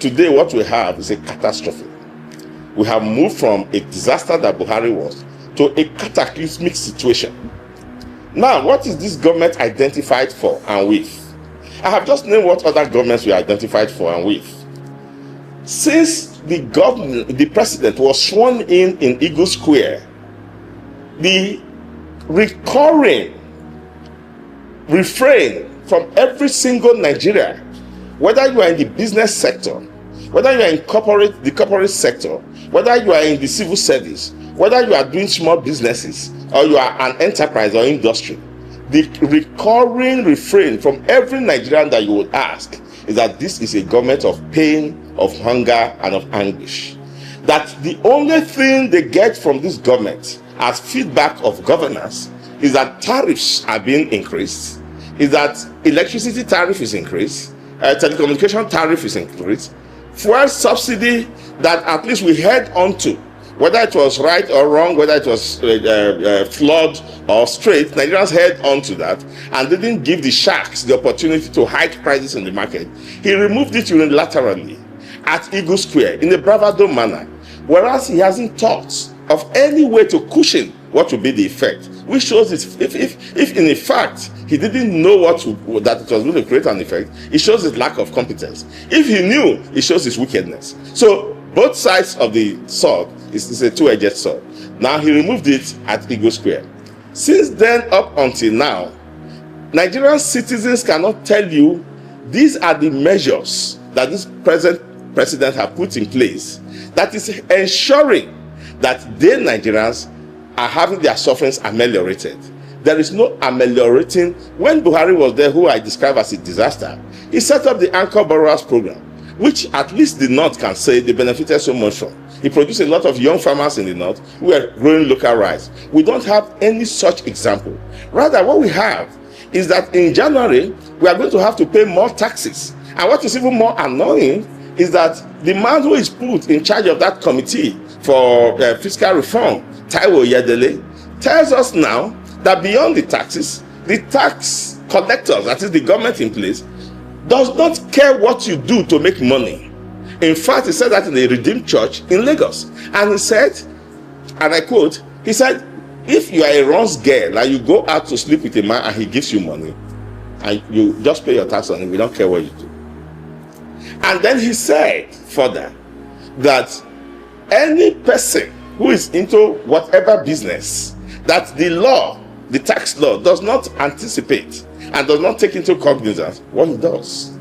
today what we have is a catastrophe. We have moved from a disaster that Buhari was to a cataclysmic situation. Now, what is this government identified for and with? I have just named what other governments were identified for and with. Since the president was sworn in Eagle Square, the recurring refrain from every single Nigerian, whether you are in the business sector, whether you are in the corporate sector, whether you are in the civil service, whether you are doing small businesses, or you are an enterprise or industry, the recurring refrain from every Nigerian that you would ask is that this is a government of pain, of hunger, and of anguish. That the only thing they get from this government as feedback of governance is that tariffs are being increased, is that electricity tariff is increased, telecommunication tariff is increased, fuel subsidy that at least we held on to, whether it was right or wrong, whether it was flawed or straight, Nigerians held on to that and didn't give the sharks the opportunity to hike prices in the market. He removed it unilaterally at Eagle Square in a bravado manner, whereas he hasn't thought of any way to cushion what would be the effect, which shows if in fact he didn't know that it was going to create an effect, it shows his lack of competence. If he knew, it shows his wickedness. So both sides of the sword is a two-edged sword. Now he removed it at Eagle Square. Since then up until now, Nigerian citizens cannot tell you these are the measures that this present president has put in place that is ensuring that they Nigerians are having their sufferings ameliorated. There is no ameliorating. When Buhari was there, who I describe as a disaster, he set up the Anchor Borrowers Program, which at least the North can say they benefited so much from. He produced a lot of young farmers in the North who are growing local rice. We don't have any such example. Rather, what we have is that in January, we are going to have to pay more taxes. And what is even more annoying is that the man who is put in charge of that committee for fiscal reform, Taiwo Yedele, tells us now that beyond the taxes, the tax collectors, that is the government in place, does not care what you do to make money. In fact, he said that in a Redeemed Church in Lagos. And he said, and I quote, he said, if you are a runs girl and you go out to sleep with a man and he gives you money, and you just pay your tax on him, we don't care what you do. And then he said further that any person who is into whatever business that the law, the tax law, does not anticipate and does not take into cognizance what he does.